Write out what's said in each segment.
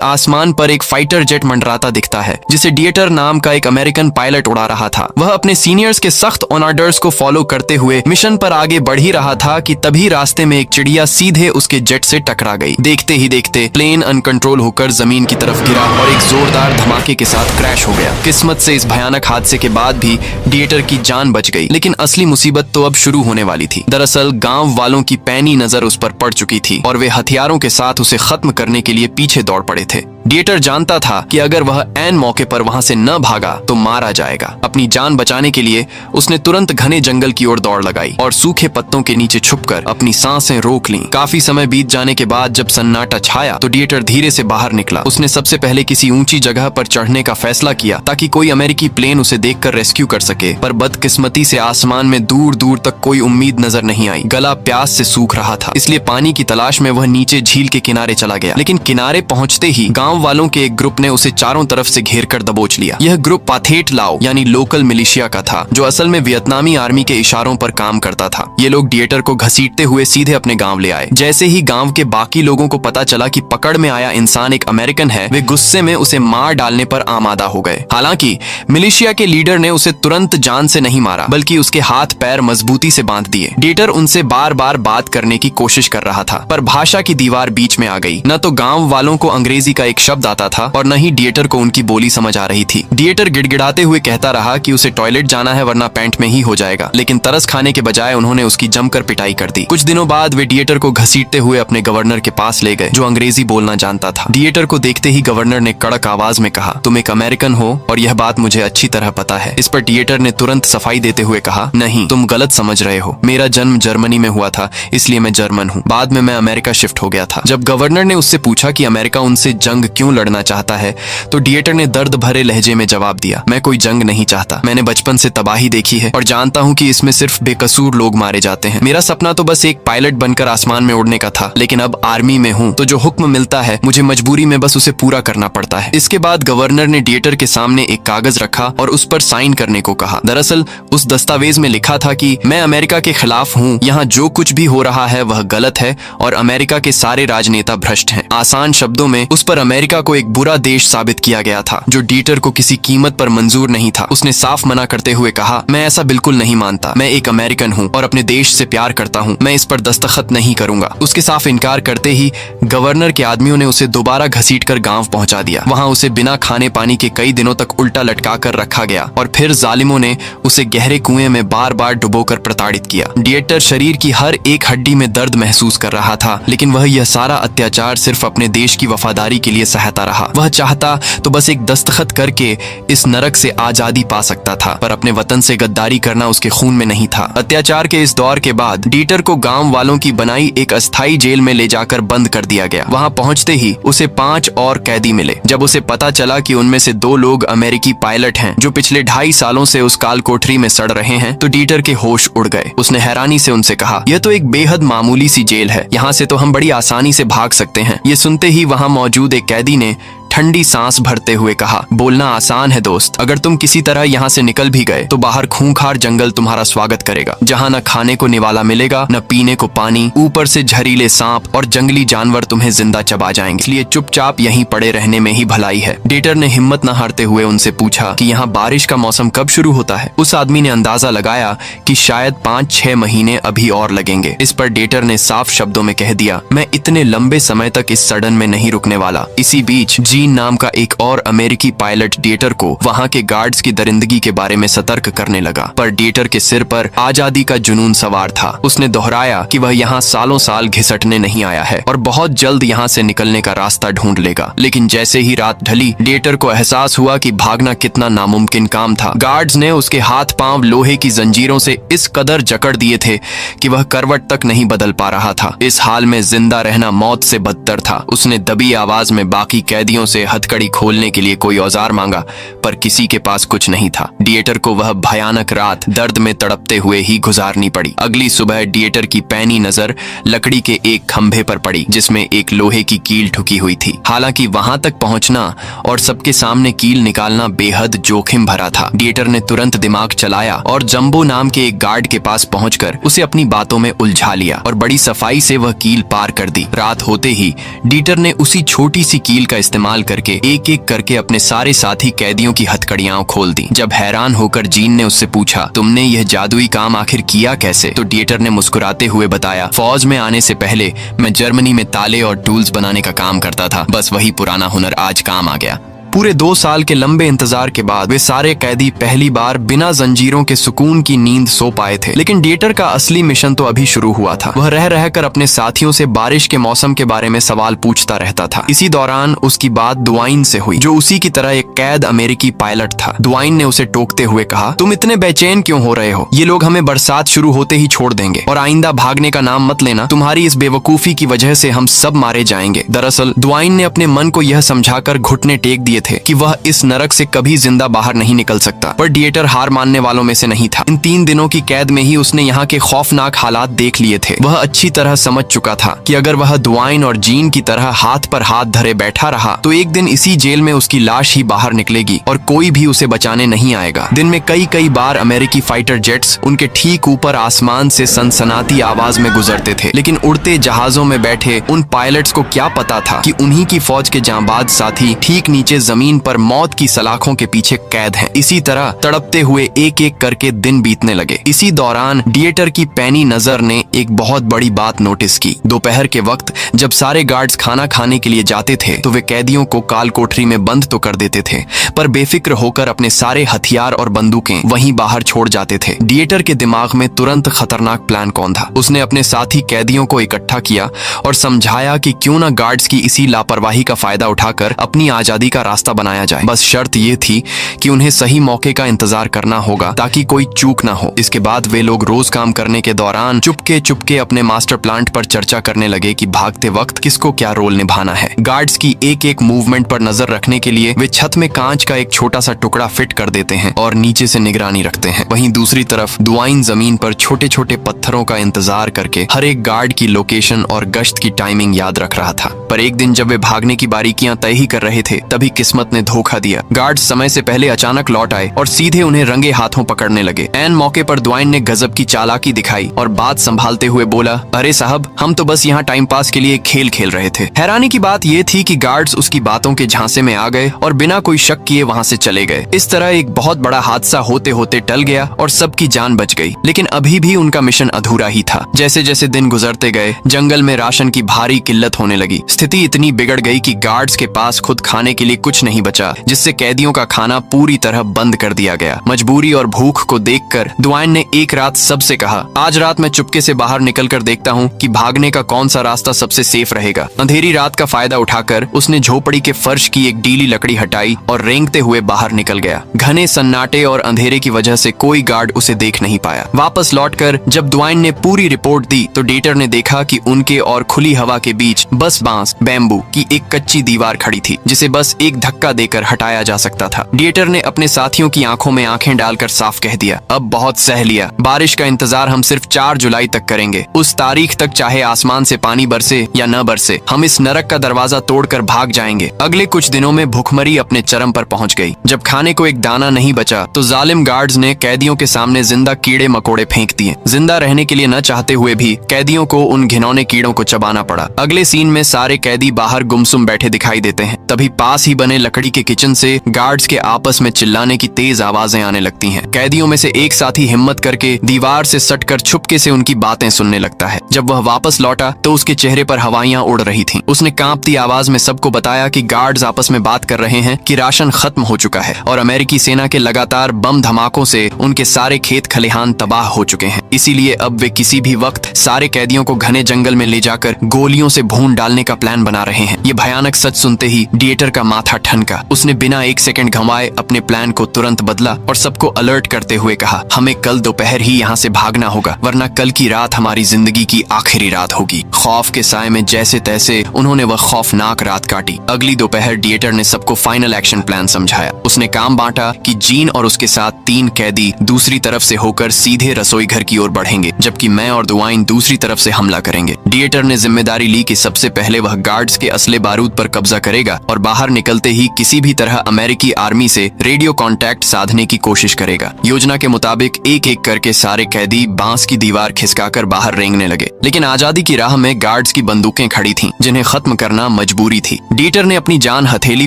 आसमान पर एक फाइटर जेट मंडराता दिखता है जिसे डिएटर नाम का एक अमेरिकन पायलट उड़ा रहा था। वह अपने सीनियर्स के सख्त ऑर्डर्स को फॉलो करते हुए मिशन पर आगे बढ़ ही रहा था कि तभी रास्ते में एक चिड़िया सीधे उसके जेट से टकरा गई। देखते ही देखते प्लेन अनकंट्रोल होकर जमीन की तरफ गिरा और एक जोरदार धमाके के साथ क्रैश हो गया। किस्मत से इस भयानक हादसे के बाद भी डिएटर की जान बच गई, लेकिन असली मुसीबत तो अब शुरू होने वाली थी। दरअसल गांव वालों की पैनी नजर उस पर पड़ चुकी थी और वे हथियारों के साथ उसे खत्म करने के लिए पीछे दौड़ पड़े थे। डिएटर जानता था कि अगर वह ऐन मौके पर वहां से न भागा तो मारा जाएगा। अपनी जान बचाने के लिए उसने तुरंत घने जंगल की ओर दौड़ लगाई और सूखे पत्तों के नीचे छुपकर अपनी सांसें रोक लीं। काफी समय बीत जाने के बाद जब सन्नाटा छाया तो डिएटर धीरे से बाहर निकला। उसने सबसे पहले किसी ऊंची जगह पर चढ़ने का फैसला किया ताकि कोई अमेरिकी प्लेन उसे देखकर रेस्क्यू कर सके, पर बदकिस्मती से आसमान में दूर दूर तक कोई उम्मीद नजर नहीं आई। गला प्यास से सूख रहा था, इसलिए पानी की तलाश में वह नीचे झील के किनारे चला गया। लेकिन किनारे पहुंचते ही गांव वालों के एक ग्रुप ने उसे चारों तरफ से घेर कर दबोच लिया। यह ग्रुप पाथेट लाओ यानी लोकल मिलिशिया का था, जो असल में वियतनामी आर्मी के इशारों पर काम करता था। ये लोग डिएटर को घसीटते हुए सीधे अपने गांव ले आए। जैसे ही गांव के बाकी लोगों को पता चला कि पकड़ में आया इंसान एक अमेरिकन है, वे गुस्से में उसे मार डालने पर आमादा हो गए। हालांकि मिलिशिया के लीडर ने उसे तुरंत जान से नहीं मारा, बल्कि उसके हाथ पैर मजबूती से बांध दिए। डिएटर उनसे बार बार बात करने की कोशिश कर रहा था, पर भाषा की दीवार बीच में आ गई। न तो गांव वालों को अंग्रेजी का एक शब्द आता था और न ही डिएटर को उनकी बोली समझ आ रही थी। डिएटर गिड़गिड़ाते हुए कहता रहा कि उसे टॉयलेट जाना है वरना पैंट में ही हो जाएगा, लेकिन तरस खाने के बजाय उन्होंने उसकी जमकर पिटाई कर दी। कुछ दिनों बाद वे डिएटर को घसीटते हुए अपने गवर्नर के पास ले गए, जो अंग्रेजी बोलना जानता था। डिएटर को देखते ही गवर्नर ने कड़क आवाज में कहा, तुम एक अमेरिकन हो और यह बात मुझे अच्छी तरह पता है। इस पर डिएटर ने तुरंत सफाई देते हुए कहा, नहीं, तुम गलत समझ रहे हो। मेरा जन्म जर्मनी में हुआ था, इसलिए मैं जर्मन हूँ। बाद में मैं अमेरिका शिफ्ट हो गया था। जब गवर्नर ने उससे पूछा कि अमेरिका उनसे जंग क्यों लड़ना चाहता है, तो डिएटर ने दर्द भरे लहजे में जवाब दिया, मैं कोई जंग नहीं चाहता। मैंने बचपन से तबाही देखी है और जानता हूँ कि इसमें सिर्फ बेकसूर लोग मारे जाते हैं। मेरा सपना तो बस एक पायलट बनकर आसमान में उड़ने का था, लेकिन अब आर्मी में हूँ तो जो हुक्म मिलता है मुझे मजबूरी में बस उसे पूरा करना पड़ता है। इसके बाद गवर्नर ने डिएटर के सामने एक कागज रखा और उस पर साइन करने को कहा। दरअसल उस दस्तावेज में लिखा था कि मैं अमेरिका के खिलाफ हूँ, यहाँ जो कुछ भी हो रहा है वह गलत है और अमेरिका के सारे राजनेता भ्रष्ट हैं। आसान शब्दों में उस पर अमेरिका को एक बुरा देश साबित किया गया था, जो डिएटर को किसी कीमत पर मंजूर नहीं था। उसने साफ मना करते हुए कहा, मैं ऐसा बिल्कुल नहीं मानता। मैं एक अमेरिकन हूँ और अपने देश से प्यार करता हूँ। मैं इस पर दस्तखत नहीं करूंगा। उसके साफ इनकार करते ही गवर्नर के आदमियों ने उसे दोबारा घसीटकर गांव पहुंचा दिया। वहां उसे बिना खाने पानी के कई दिनों तक उल्टा लटका कर रखा गया और फिर जालिमों ने उसे गहरे कुएं में बार बार डुबोकर प्रताड़ित किया। डिएटर शरीर की हर एक हड्डी में दर्द महसूस कर रहा था, लेकिन वह यह सारा अत्याचार सिर्फ अपने देश की वफादारी के लिए सहता रहा। वह चाहता तो बस एक दस्तखत करके इस नरक से आजादी पा सकता था, पर अपने वतन से गद्दारी करना उसके खून में नहीं था। अत्याचार के इस दौर के बाद डिएटर को गांव वालों की बनाई एक अस्थायी जेल में ले जाकर बंद कर दिया गया। वहां पहुंचते ही उसे 5 और कैदी मिले। जब उसे पता चला कि उनमें से 2 लोग अमेरिकी पायलट हैं जो पिछले 2.5 सालों से उस काल कोठरी में सड़ रहे हैं, तो डिएटर के होश उड़ गए। उसने हैरानी से उनसे कहा, यह तो एक बेहद मामूली सी जेल है, यहाँ से तो हम बड़ी आसानी से भाग सकते हैं। ये सुनते ही वहां मौजूद एक कैदी ने ठंडी सांस भरते हुए कहा, बोलना आसान है दोस्त, अगर तुम किसी तरह यहाँ से निकल भी गए तो बाहर खूंखार जंगल तुम्हारा स्वागत करेगा, जहाँ न खाने को निवाला मिलेगा न पीने को पानी, ऊपर से जहरीले सांप और जंगली जानवर तुम्हें जिंदा चबा जाएंगे, इसलिए चुपचाप यहीं पड़े रहने में ही भलाई है। डिएटर ने हिम्मत न हारते हुए उनसे पूछा कि यहाँ बारिश का मौसम कब शुरू होता है। उस आदमी ने अंदाजा लगाया कि शायद 5-6 महीने अभी और लगेंगे। इस पर डिएटर ने साफ शब्दों में कह दिया, मैं इतने लंबे समय तक इस सड़न में नहीं रुकने वाला। इसी बीच जीन नाम का एक और अमेरिकी पायलट डिएटर को वहां के गार्ड्स की दरिंदगी के बारे में सतर्क करने लगा, पर डिएटर के सिर पर आजादी का जुनून सवार था। उसने दोहराया कि वह यहाँ सालों साल घिसटने नहीं आया है और बहुत जल्द यहाँ से निकलने का रास्ता ढूंढ लेगा। लेकिन जैसे ही रात ढली, डिएटर को एहसास हुआ कि भागना कितना नामुमकिन काम था। गार्ड्स ने उसके हाथ पांव लोहे की जंजीरों से इस कदर जकड़ दिए थे कि वह करवट तक नहीं बदल पा रहा था। इस हाल में जिंदा रहना मौत से बदतर था। उसने दबी आवाज में बाकी कैदियों से हथकड़ी खोलने के लिए कोई औजार मांगा, पर किसी के पास कुछ नहीं था। डिएटर को वह भयानक रात दर्द में तड़पते हुए ही गुजारनी पड़ी। अगली सुबह डिएटर की पैनी नजर लकड़ी के एक खंभे पर पड़ी जिसमें एक लोहे की कील ठुकी हुई थी। हालांकि वहां तक पहुंचना और सबके सामने कील निकालना बेहद जोखिम भरा था। डिएटर ने तुरंत दिमाग चलाया और जंबो नाम के एक गार्ड के पास पहुंचकर उसे अपनी बातों में उलझा लिया और बड़ी सफाई से वह कील पार कर दी। रात होते ही डिएटर ने उसी छोटी सी कील का इस्तेमाल करके एक एक करके अपने सारे साथी कैदियों की हथकड़ियां खोल दी। जब हैरान होकर जीन ने उससे पूछा, तुमने यह जादुई काम आखिर किया कैसे? तो डिएटर ने मुस्कुराते हुए बताया, फौज में आने से पहले मैं जर्मनी में ताले और टूल्स बनाने का काम करता था। बस वही पुराना हुनर आज काम आ गया। पूरे 2 साल के लंबे इंतजार के बाद वे सारे कैदी पहली बार बिना जंजीरों के सुकून की नींद सो पाए थे। लेकिन डिएटर का असली मिशन तो अभी शुरू हुआ था। वह रह रहकर अपने साथियों से बारिश के मौसम के बारे में सवाल पूछता रहता था। इसी दौरान उसकी बात दुआइन से हुई, जो उसी की तरह एक कैद अमेरिकी पायलट था। दुआइन ने उसे टोकते हुए कहा, तुम इतने बेचैन क्यों हो रहे हो? ये लोग हमें बरसात शुरू होते ही छोड़ देंगे और आइंदा भागने का नाम मत लेना। तुम्हारी इस बेवकूफी की वजह से हम सब मारे जाएंगे। दरअसल दुआइन ने अपने मन को यह समझाकर घुटने टेक दिए थे कि वह इस नरक से कभी जिंदा बाहर नहीं निकल सकता। पर डिएटर हार मानने वालों में से नहीं था। इन 3 दिनों की कैद में ही उसने यहाँ के खौफनाक हालात देख लिए थे। वह अच्छी तरह समझ चुका था कि अगर वह दुआइन और जीन की तरह हाथ पर हाथ धरे बैठा रहा तो एक दिन इसी जेल में उसकी लाश ही बाहर निकलेगी और कोई भी उसे बचाने नहीं आएगा। दिन में कई बार अमेरिकी फाइटर जेट्स उनके ठीक ऊपर आसमान से सनसनाती आवाज में गुजरते थे। लेकिन उड़ते जहाजों में बैठे उन पायलट्स को क्या पता था कि उन्हीं की फौज के जांबाज साथी ठीक नीचे जमीन पर मौत की सलाखों के पीछे कैद हैं। इसी तरह तड़पते हुए एक एक करके दिन बीतने लगे। इसी दौरान डिएटर की पैनी नजर ने एक बहुत बड़ी बात नोटिस की। दोपहर के वक्त जब सारे गार्ड्स खाना खाने के लिए जाते थे तो वे कैदियों को काल कोठरी में बंद तो कर देते थे, पर बेफिक्र होकर अपने सारे हथियार और बंदूकें वहीं बाहर छोड़ जाते थे। डिएटर के दिमाग में तुरंत खतरनाक प्लान कौन था। उसने अपने साथी कैदियों को इकट्ठा किया और समझाया कि क्यों न गार्ड्स की इसी लापरवाही का फायदा उठाकर अपनी आजादी का रास्ता बनाया जाए। बस शर्त ये थी कि उन्हें सही मौके का इंतजार करना होगा ताकि कोई चूक ना हो। इसके बाद वे लोग रोज काम करने के दौरान चुपके अपने मास्टर प्लान पर चर्चा करने लगे कि भागते वक्त किसको क्या रोल निभाना है। गार्ड्स की एक एक मूवमेंट पर नजर रखने के लिए वे छत में कांच का एक छोटा सा टुकड़ा फिट कर देते हैं और नीचे से निगरानी रखते हैं। वहीं दूसरी तरफ दुआइन जमीन पर छोटे छोटे पत्थरों का इंतजार करके हर एक गार्ड की लोकेशन और गश्त की टाइमिंग याद रख रहा था। पर एक दिन जब वे भागने की बारीकियां तय ही कर रहे थे तभी किस्मत ने धोखा दिया। गार्ड्स समय से पहले अचानक लौट आए और सीधे उन्हें रंगे हाथों पकड़ने लगे। ऐन मौके पर दुआइन ने गजब की चालाकी दिखाई और बात संभालते हुए बोला, अरे साहब, हम तो बस यहाँ टाइम पास के लिए खेल खेल रहे थे। हैरानी की बात यह थी कि गार्ड्स उसकी बातों के झांसे में आ गए और बिना कोई शक किए वहाँ से चले गए। इस तरह एक बहुत बड़ा हादसा होते होते टल गया और सबकी जान बच गई। लेकिन अभी भी उनका मिशन अधूरा ही था। जैसे जैसे दिन गुजरते गए जंगल में राशन की भारी किल्लत होने लगी। स्थिति इतनी बिगड़ गई कि गार्ड्स के पास खुद खाने के लिए कुछ नहीं बचा, जिससे कैदियों का खाना पूरी तरह बंद कर दिया गया। मजबूरी और भूख को देखकर दुआइन ने एक रात सबसे कहा, आज रात मैं चुपके से बाहर निकलकर देखता हूँ कि भागने का कौन सा रास्ता सबसे सेफ रहेगा। अंधेरी रात का फायदा उठाकर उसने झोपड़ी के फर्श की एक डीली लकड़ी हटाई और रेंगते हुए बाहर निकल गया। घने सन्नाटे और अंधेरे की वजह से कोई गार्ड उसे देख नहीं पाया। वापस लौटकर जब दुआइन ने पूरी रिपोर्ट दी तो डिएटर ने देखा कि उनके और खुली हवा के बीच बस बांस बैम्बू की एक कच्ची दीवार खड़ी थी, जिसे बस एक धक्का देकर हटाया जा सकता था। डिएटर ने अपने साथियों की आंखों में आंखें डालकर साफ कह दिया, अब बहुत सह लिया। बारिश का इंतजार हम सिर्फ 4 जुलाई तक करेंगे। उस तारीख तक चाहे आसमान से पानी बरसे या न बरसे, हम इस नरक का दरवाजा तोड़कर भाग जाएंगे। अगले कुछ दिनों में भूखमरी अपने चरम पर पहुंच गई। जब खाने को एक दाना नहीं बचा तो जालिम गार्ड्स ने कैदियों के सामने जिंदा कीड़े मकोड़े फेंक दिए। जिंदा रहने के लिए न चाहते हुए भी कैदियों को उन घिनौने कीड़ों को चबाना पड़ा। अगले सीन में सारे कैदी बाहर गुमसुम बैठे दिखाई देते हैं। तभी पास ही बने लकड़ी के किचन से गार्ड्स के आपस में चिल्लाने की तेज आवाजें आने लगती हैं। कैदियों में से एक साथी हिम्मत करके दीवार से सटकर छुपके से उनकी बातें सुनने लगता है। जब वह वापस लौटा तो उसके चेहरे पर हवाइयां उड़ रही थीं। उसने कांपती आवाज में सबको बताया कि गार्ड्स आपस में बात कर रहे हैं कि राशन खत्म हो चुका है और अमेरिकी सेना के लगातार बम धमाकों से उनके सारे खेत खलिहान तबाह हो चुके हैं। इसीलिए अब वे किसी भी वक्त सारे कैदियों को घने जंगल में ले जाकर गोलियों से भून डालने का प्लान बना रहे हैं। ये भयानक सच सुनते ही डिएटर का माथा ठनका। उसने बिना एक सेकंड घमाए अपने प्लान को तुरंत बदला और सबको अलर्ट करते हुए कहा, हमें कल दोपहर ही यहाँ से भागना होगा, वरना कल की रात हमारी जिंदगी की आखिरी रात होगी। खौफ के साए में जैसे तैसे उन्होंने वह खौफनाक रात काटी। अगली दोपहर डिएटर ने सबको फाइनल एक्शन प्लान समझाया। उसने काम बांटा कि जीन और उसके साथ 3 कैदी दूसरी तरफ से होकर सीधे रसोई घर की ओर बढ़ेंगे, जबकि मैं और दुआइन दूसरी तरफ से हमला करेंगे। डिएटर ने जिम्मेदारी ली कि सबसे पहले वह गार्ड्स के असले बारूद पर कब्जा करेगा और बाहर निकलते ही किसी भी तरह अमेरिकी आर्मी से रेडियो कांटेक्ट साधने की कोशिश करेगा। योजना के मुताबिक एक एक करके सारे कैदी बांस की दीवार खिसकाकर बाहर रेंगने लगे, लेकिन आजादी की राह में गार्ड्स की बंदूकें खड़ी थीं, जिन्हें खत्म करना मजबूरी थी। डिएटर ने अपनी जान हथेली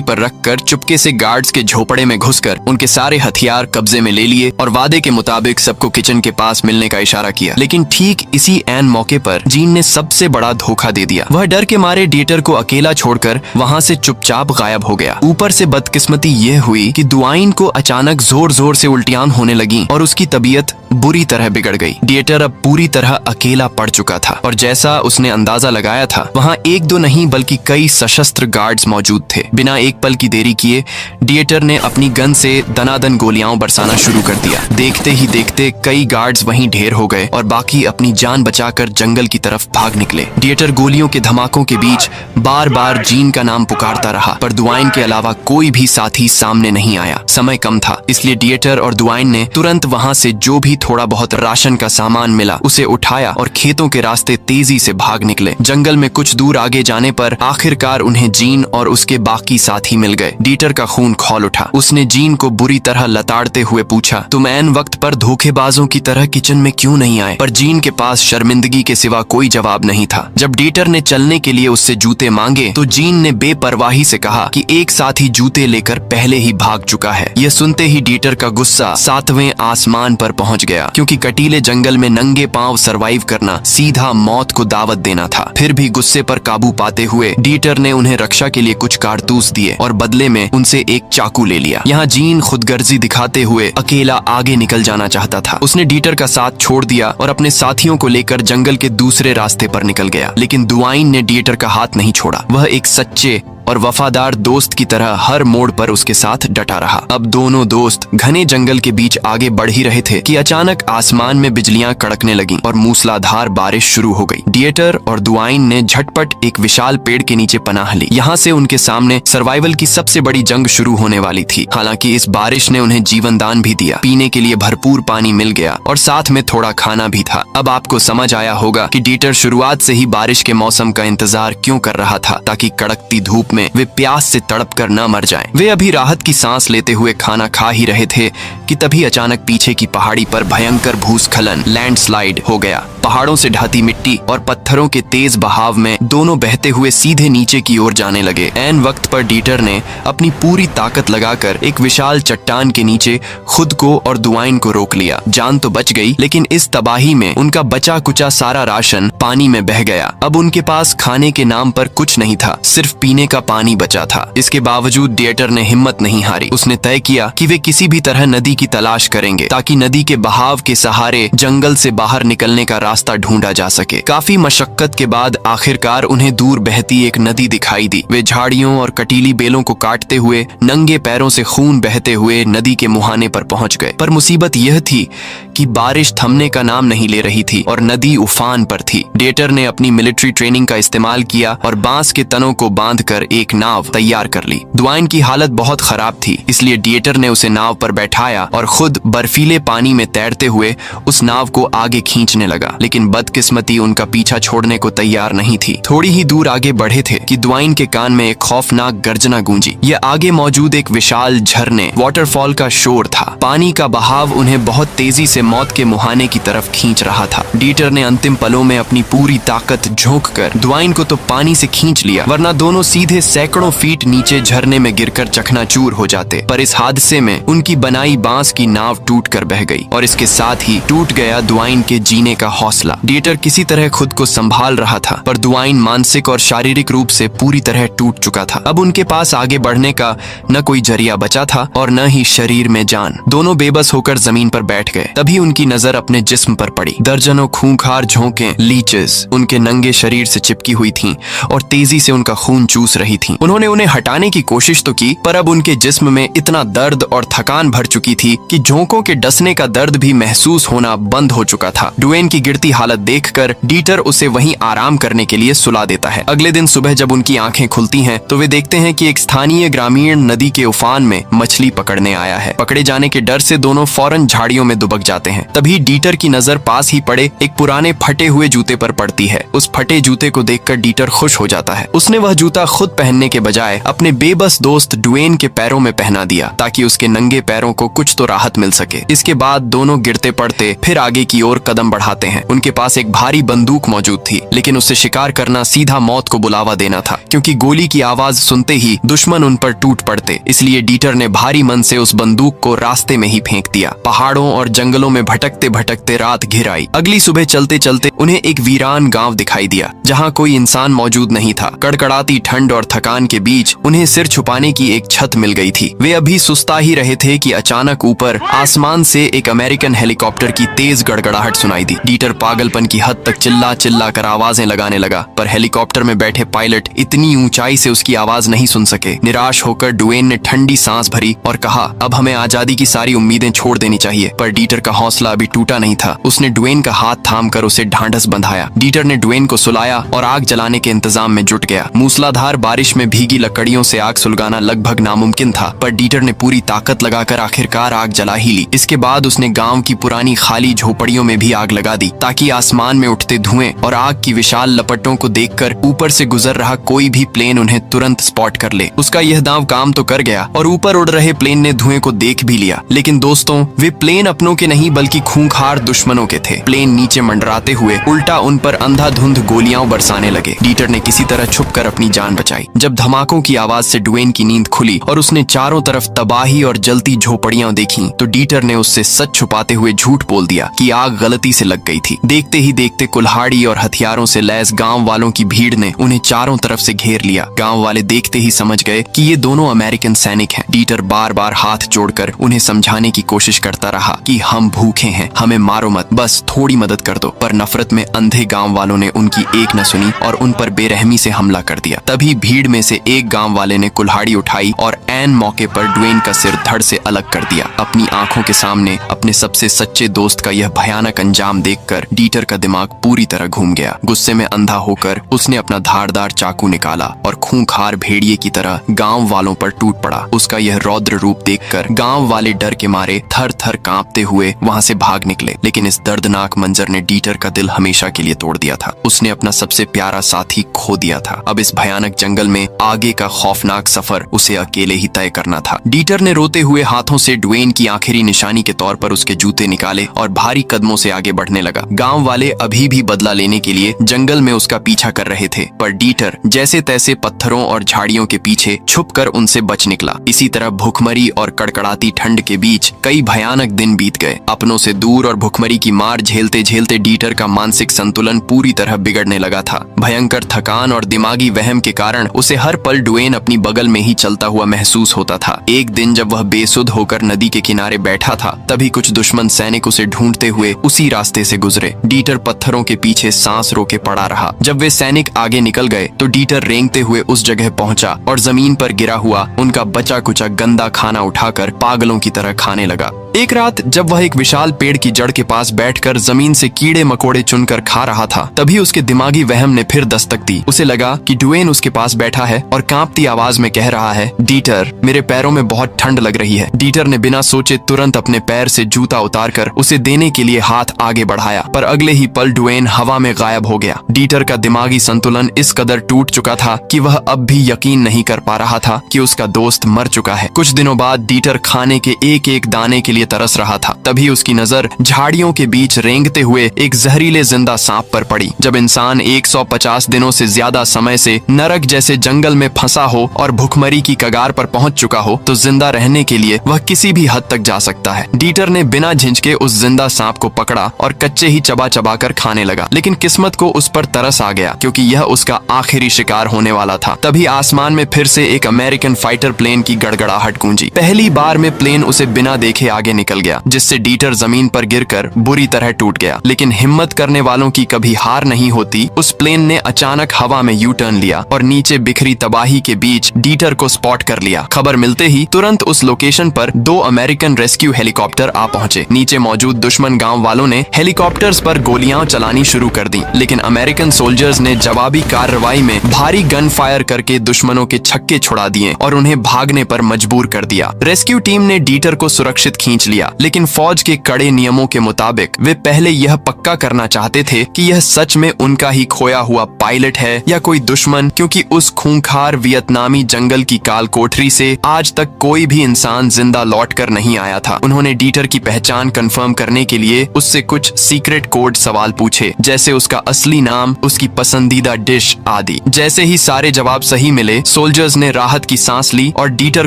पर रखकर चुपके से गार्ड्स के झोपड़े में घुसकर उनके सारे हथियार कब्जे में ले लिए और वादे के मुताबिक सबको किचन के पास मिलने का इशारा किया। लेकिन ठीक इसी ऐन मौके पर जीन ने सबसे बड़ा धोखा दे दिया। वह डर के मारे डिएटर को अकेला छोड़कर वहाँ से चुपचाप गायब हो गया। ऊपर से बदकिस्मती यह हुई कि दुआइन को अचानक जोर जोर से उल्टियाँ होने लगी और उसकी तबीयत बुरी तरह बिगड़ गई। डिएटर अब पूरी तरह अकेला पड़ चुका था और जैसा उसने अंदाजा लगाया था, वहाँ 1-2 नहीं बल्कि कई सशस्त्र गार्ड्स मौजूद थे। बिना एक पल की देरी किए डिएटर ने अपनी गन से दनादन गोलियां बरसाना शुरू कर दिया। देखते ही देखते कई गार्ड्स वहीं ढेर हो गए और बाकी अपनी जान बचाकर जंगल की तरफ भाग निकले। डिएटर गोलियों के धमाकों के बीच बार बार जीन का नाम पुकारता रहा, पर दुआइन के अलावा कोई भी साथी सामने नहीं आया। समय कम था, इसलिए डिएटर और दुआइन ने तुरंत वहाँ से जो भी थोड़ा बहुत राशन का सामान मिला उसे उठाया और खेतों के रास्ते तेजी से भाग निकले। जंगल में कुछ दूर आगे जाने पर आखिरकार उन्हें जीन और उसके बाकी साथी मिल गए। डिएटर का खून खौल उठा। उसने जीन को बुरी तरह लताड़ते हुए पूछा, तुम ऐन वक्त पर धोखेबाजों की तरह किचन में क्यों नहीं आए? पर जीन के पास शर्मिंदगी के सिवा कोई जवाब नहीं था। जब डिएटर ने चलने के लिए उससे जूते मांगे तो जीन ने बेपरवाही से कहा कि एक साथी जूते लेकर पहले ही भाग चुका है। यह सुनते ही डिएटर का गुस्सा 7वें आसमान पर पहुंच गया, क्योंकि कटीले जंगल में नंगे पांव सरवाइव करना सीधा मौत को दावत देना था। फिर भी गुस्से पर काबू पाते हुए डिएटर ने उन्हें रक्षा के लिए कुछ कारतूस दिए और बदले में उनसे एक चाकू ले लिया। यहाँ जीन खुदगर्जी दिखाते हुए अकेला आगे निकल जाना चाहता था। उसने डिएटर का साथ छोड़ दिया और अपने साथियों को लेकर जंगल के दूसरे रास्ते पर निकल गया। लेकिन दुआइन ने डिएटर का हाथ नहीं छोड़ा। वह एक सच्चे और वफादार दोस्त की तरह हर मोड़ पर उसके साथ डटा रहा। अब दोनों दोस्त घने जंगल के बीच आगे बढ़ ही रहे थे कि अचानक आसमान में बिजलियां कड़कने लगीं और मूसलाधार बारिश शुरू हो गई। डिएटर और दुआइन ने झटपट एक विशाल पेड़ के नीचे पनाह ली। यहाँ से उनके सामने सर्वाइवल की सबसे बड़ी जंग शुरू होने वाली थी। हालांकि इस बारिश ने उन्हें जीवन दान भी दिया। पीने के लिए भरपूर पानी मिल गया और साथ में थोड़ा खाना भी था। अब आपको समझ आया होगा कि डिएटर शुरुआत से ही बारिश के मौसम का इंतजार क्यों कर रहा था, ताकि कड़कती धूप में वे प्यास से तड़प कर न मर जाएं। वे अभी राहत की सांस लेते हुए खाना खा ही रहे थे कि तभी अचानक पीछे की पहाड़ी पर भयंकर भूस्खलन, लैंडस्लाइड हो गया। पहाड़ों से ढाती मिट्टी और पत्थरों के तेज बहाव में दोनों बहते हुए सीधे नीचे की ओर जाने लगे। ऐन वक्त पर डिएटर ने अपनी पूरी ताकत लगाकर एक विशाल चट्टान के नीचे खुद को और दुआइन को रोक लिया। जान तो बच गई, लेकिन इस तबाही में उनका बचा कुचा सारा राशन पानी में बह गया। अब उनके पास खाने के नाम पर कुछ नहीं था, सिर्फ पीने का पानी बचा था। इसके बावजूद डिएटर ने हिम्मत नहीं हारी। उसने तय किया कि वे किसी भी तरह नदी की तलाश करेंगे, ताकि नदी के बहाव के सहारे जंगल से बाहर निकलने का रास्ता ढूंढा जा सके। काफी मशक्कत के बाद आखिरकार उन्हें दूर बहती एक नदी दिखाई दी। वे झाड़ियों और कटीली बेलों को काटते हुए नंगे पैरों से खून बहते हुए नदी के मुहाने पर पहुंच गए। पर मुसीबत यह थी कि बारिश थमने का नाम नहीं ले रही थी और नदी उफान पर थी। डिएटर ने अपनी मिलिट्री ट्रेनिंग का इस्तेमाल किया और बांस के तनों को बांधकर एक नाव तैयार कर ली। दुआइन की हालत बहुत खराब थी, इसलिए डिएटर ने उसे नाव पर बैठाया और खुद बर्फीले पानी में तैरते हुए उस नाव को आगे खींचने लगा। लेकिन बदकिस्मती उनका पीछा छोड़ने को तैयार नहीं थी। थोड़ी ही दूर आगे बढ़े थे कि दुआइन के कान में एक खौफनाक गर्जना गूंजी। यह आगे मौजूद एक विशाल झरने, वाटरफॉल का शोर था। पानी का बहाव उन्हें बहुत तेजी से मौत के मुहाने की तरफ खींच रहा था। डिएटर ने अंतिम पलों में अपनी पूरी ताकत झोंककर दुआइन को तो पानी से खींच लिया, वरना दोनों सीधे सैकड़ों फीट नीचे झरने में गिरकर चकनाचूर हो जाते। पर इस हादसे में उनकी बनाई बांस की नाव टूटकर बह गई और इसके साथ ही टूट गया दुआइन के जीने का हौसला। डिएटर किसी तरह खुद को संभाल रहा था, पर दुआइन मानसिक और शारीरिक रूप से पूरी तरह टूट चुका था। अब उनके पास आगे बढ़ने का न कोई जरिया बचा था और न ही शरीर में जान। दोनों बेबस होकर जमीन पर बैठ गए। तभी उनकी नजर अपने जिस्म पर पड़ी। दर्जनों खूंखार झोंकें, लीचेस उनके नंगे शरीर से चिपकी हुई थीं और तेजी से उनका खून चूस रही रही थीं। उन्होंने उन्हें हटाने की कोशिश तो की, पर अब उनके जिस्म में इतना दर्द और थकान भर चुकी थी कि झोंकों के डसने का दर्द भी महसूस होना बंद हो चुका था। ड्वेन की गिरती हालत देखकर डीटर उसे वहीं आराम करने के लिए सुला देता है। अगले दिन सुबह जब उनकी आंखें खुलती हैं तो वे देखते हैं कि एक स्थानीय ग्रामीण नदी के उफान में मछली पकड़ने आया है। पकड़े जाने के डर से दोनों फौरन झाड़ियों में दुबक जाते हैं। तभी डीटर की नजर पास ही पड़े एक पुराने फटे हुए जूते पर पड़ती है। उस फटे जूते को देखकर डीटर खुश हो जाता है। उसने वह जूता खुद पहनने के बजाय अपने बेबस दोस्त ड्वेन के पैरों में पहना दिया ताकि उसके नंगे पैरों को कुछ तो राहत मिल सके। इसके बाद दोनों गिरते पड़ते फिर आगे की ओर कदम बढ़ाते हैं। उनके पास एक भारी बंदूक मौजूद थी, लेकिन उससे शिकार करना सीधा मौत को बुलावा देना था, क्योंकि गोली की आवाज सुनते ही दुश्मन उन पर टूट पड़ते। इसलिए डीटर ने भारी मन से उस बंदूक को रास्ते में ही फेंक दिया। पहाड़ों और जंगलों में भटकते भटकते रात घिर आई। अगली सुबह चलते चलते उन्हें एक वीरान गांव दिखाई दिया जहां कोई इंसान मौजूद नहीं था। कड़कड़ाती ठंड और थकान के बीच उन्हें सिर छुपाने की एक छत मिल गई थी। वे अभी सुस्ता ही रहे थे कि अचानक ऊपर आसमान से एक अमेरिकन हेलीकॉप्टर की तेज गड़गड़ाहट सुनाई दी। डीटर पागलपन की हद तक चिल्ला चिल्ला कर आवाजें लगाने लगा, पर हेलीकॉप्टर में बैठे पायलट इतनी ऊंचाई से उसकी आवाज नहीं सुन सके। निराश होकर ड्वेन ने ठंडी सांस भरी और कहा, अब हमें आजादी की सारी उम्मीदें छोड़ देनी चाहिए। पर डीटर का हौसला अभी टूटा नहीं था। उसने ड्वेन का हाथ थाम कर उसे ढांढस बंधाया। डीटर ने ड्वेन को सुलाया और आग जलाने के इंतजाम में जुट गया। मूसलाधार बारिश में भीगी लकड़ियों से आग सुलगाना लगभग नामुमकिन था, पर डीटर ने पूरी ताकत लगाकर आखिरकार आग जला ही ली। इसके बाद उसने गांव की पुरानी खाली झोपड़ियों में भी आग लगा दी, ताकि आसमान में उठते धुएं और आग की विशाल लपटों को देखकर ऊपर से गुजर रहा कोई भी प्लेन उन्हें तुरंत स्पॉट कर ले। उसका यह दांव काम तो कर गया और ऊपर उड़ रहे प्लेन ने धुएं को देख भी लिया। लेकिन दोस्तों, वे प्लेन अपनों के नहीं बल्कि खूंखार दुश्मनों के थे। प्लेन नीचे मंडराते हुए उल्टा उन पर अंधाधुंध गोलियां बरसाने लगे। डीटर ने किसी तरह छुपकर अपनी जान बचाई। जब धमाकों की आवाज से ड्वेन की नींद खुली और उसने चारों तरफ तबाही और जलती झोपड़ियां देखी, तो डीटर ने उससे सच छुपाते हुए झूठ बोल दिया कि आग गलती से लग गई थी। देखते ही देखते कुल्हाड़ी और हथियारों से लैस गांव वालों की भीड़ ने उन्हें चारों तरफ से घेर लिया। गांव वाले देखते ही समझ गए कि ये दोनों अमेरिकन सैनिक हैं। डीटर बार बार हाथ जोड़कर उन्हें समझाने की कोशिश करता रहा कि हम भूखे हैं, हमें मारो मत, बस थोड़ी मदद कर दो। पर नफरत में अंधे गांव वालों ने उनकी एक न सुनी और उन पर बेरहमी से हमला कर दिया। तभी भीड़ में से एक गांव वाले ने कुल्हाड़ी उठाई और ऐन मौके पर ड्वेन का सिर धड़ से अलग कर दिया। अपनी आंखों के सामने अपने सबसे सच्चे दोस्त का यह भयानक अंजाम देखकर डीटर का दिमाग पूरी तरह घूम गया। गुस्से में अंधा होकर उसने अपना धारदार चाकू निकाला और खूंखार भेड़िए की तरह गांव वालों पर टूट पड़ा। उसका यह रौद्र रूप देखकर गांव वाले डर के मारे थर थर कांपते हुए वहां से भाग निकले। लेकिन इस दर्दनाक मंजर ने डीटर का दिल हमेशा के लिए तोड़ दिया था। उसने अपना सबसे प्यारा साथी खो दिया था। अब इस भयानक जंगल में आगे का खौफनाक सफर उसे अकेले ही तय करना था। डीटर ने रोते हुए हाथों से ड्वेन की आखिरी निशानी के तौर पर उसके जूते निकाले और भारी कदमों से आगे बढ़ने लगा। गांव वाले अभी भी बदला लेने के लिए जंगल में उसका पीछा कर रहे थे, पर डीटर जैसे तैसे पत्थरों और झाड़ियों के पीछे छुपकर उनसे बच निकला। इसी तरह भूखमरी और कड़कड़ाती ठंड के बीच कई भयानक दिन बीत गए। अपनों से दूर और भूखमरी की मार झेलते झेलते डीटर का मानसिक संतुलन पूरी तरह बिगड़ने लगा था। भयंकर थकान और दिमागी वहम के कारण उसे हर पल ड्वेन अपनी बगल में ही चलता हुआ महसूस होता था। एक दिन जब वह बेसुध होकर नदी के किनारे बैठा था, तभी कुछ दुश्मन सैनिक उसे ढूंढते हुए उसी रास्ते से गुजरे। डीटर पत्थरों के पीछे सांस रोके पड़ा रहा। जब वे सैनिक आगे निकल गए तो डीटर रेंगते हुए उस जगह पहुंचा और जमीन पर गिरा हुआ उनका बचा कुचा गंदा खाना उठाकर पागलों की तरह खाने लगा। एक रात जब वह एक विशाल पेड़ की जड़ के पास बैठकर जमीन से कीड़े मकोड़े चुनकर खा रहा था, तभी उसके दिमागी वहम ने फिर दस्तक दी। उसे लगा कि ड्वेन उसके पास बैठा है और कांपती आवाज में कह रहा है, डीटर, मेरे पैरों में बहुत ठंड लग रही है। डीटर ने बिना सोचे तुरंत अपने पैर से जूता उतारकर उसे देने के लिए हाथ आगे बढ़ाया, पर अगले ही पल ड्वेन हवा में गायब हो गया। डीटर का दिमागी संतुलन इस कदर टूट चुका था कि वह अब भी यकीन नहीं कर पा रहा था कि उसका दोस्त मर चुका है। कुछ दिनों बाद डीटर खाने के एक एक दाने के लिए तरस रहा था। तभी उसकी नजर झाड़ियों के बीच रेंगते हुए एक जहरीले जिंदा सांप पर पड़ी। जब इंसान 150 दिनों से ज्यादा समय से नरक जैसे जंगल में फंसा हो और भुखमरी की कगार पर पहुंच चुका हो, तो जिंदा रहने के लिए वह किसी भी हद तक जा सकता है। डीटर ने बिना झिझके उस जिंदा सांप को पकड़ा और कच्चे ही चबा चबा कर खाने लगा। लेकिन किस्मत को उस पर तरस आ गया, क्योंकि यह उसका आखिरी शिकार होने वाला था। तभी आसमान में फिर से एक अमेरिकन फाइटर प्लेन की गड़गड़ाहट गूंजी। पहली बार में प्लेन उसे बिना देखे आगे निकल गया, जिससे डीटर जमीन पर गिरकर बुरी तरह टूट गया। लेकिन हिम्मत करने वालों की कभी हार नहीं होती। उस प्लेन ने अचानक हवा में यू टर्न लिया और नीचे बिखरी तबाही के बीच डीटर को स्पॉट कर लिया। खबर मिलते ही तुरंत उस लोकेशन पर 2 अमेरिकन रेस्क्यू हेलीकॉप्टर आ पहुंचे। नीचे मौजूद दुश्मन गांव वालों ने हेलीकॉप्टर्स पर गोलियां चलानी शुरू कर दी, लेकिन अमेरिकन सोल्जर्स ने जवाबी कार्रवाई में भारी गन फायर करके दुश्मनों के छक्के छुड़ा दिए और उन्हें भागने पर मजबूर कर दिया। रेस्क्यू टीम ने डीटर को सुरक्षित खींच लिया, लेकिन फौज के कड़े नियमों के मुताबिक वे पहले यह पक्का करना चाहते थे कि यह सच में उनका ही खोया हुआ पायलट है या कोई दुश्मन, क्योंकि उस खूंखार वियतनामी जंगल की काल कोठरी से आज तक कोई भी इंसान जिंदा लौटकर नहीं आया था। उन्होंने डीटर की पहचान कंफर्म करने के लिए उससे कुछ सीक्रेट कोड सवाल पूछे, जैसे उसका असली नाम, उसकी पसंदीदा डिश आदि। जैसे ही सारे जवाब सही मिले, सोल्जर्स ने राहत की सांस ली और डीटर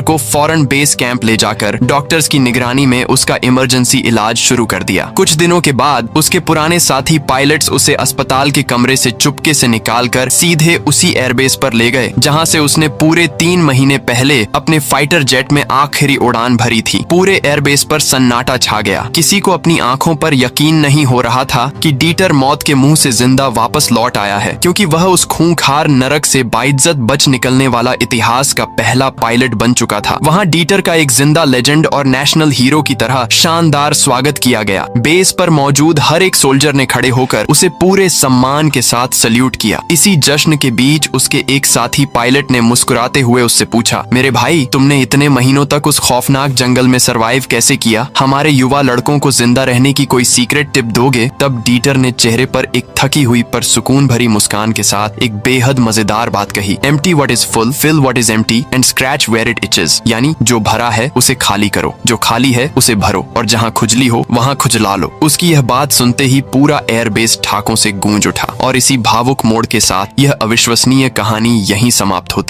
को फौरन बेस कैंप ले जाकर डॉक्टर्स की निगरानी में उसका इमरजेंसी इलाज शुरू कर दिया। कुछ दिनों के बाद उसके पुराने साथी पायलट्स उसे अस्पताल के कमरे से चुपके से निकालकर सीधे उसी एयरबेस पर ले गए, जहां से उसने पूरे 3 महीने पहले अपने फाइटर जेट में आखिरी उड़ान भरी थी। पूरे एयरबेस पर सन्नाटा छा गया। किसी को अपनी आंखों पर यकीन नहीं हो रहा था कि डीटर मौत के मुंह से जिंदा वापस लौट आया है, क्योंकि वह उस खूंखार नरक से बाइज्जत बच निकलने वाला इतिहास का पहला पायलट बन चुका था। वहां डीटर का एक जिंदा लेजेंड और नेशनल हीरो की तरह शानदार स्वागत किया गया। बेस पर मौजूद हर एक सोल्जर ने खड़े होकर उसे पूरे सम्मान के साथ सल्यूट किया। इसी जश्न के बीच उसके एक साथी पायलट ने मुस्कुराते हुए उससे पूछा, मेरे भाई, तुमने इतने महीनों तक उस खौफनाक जंगल में सरवाइव कैसे किया? हमारे युवा लड़कों को जिंदा रहने की कोई सीक्रेट टिप दोगे? तब डीटर ने चेहरे पर एक थकी हुई पर सुकून भरी मुस्कान के साथ एक बेहद मजेदार बात कही, empty what is full, fill what is empty and scratch where it itches. यानी जो भरा है उसे खाली करो, जो खाली है उसे भरो, और जहाँ खुजली हो वहाँ खुजला लो। उसकी यह बात सुनते ही पूरा एयरबेस ठाकों से गूंज उठा और इसी भावुक मोड़ के साथ यह अविश्वसनीय कहानी यहीं समाप्त होती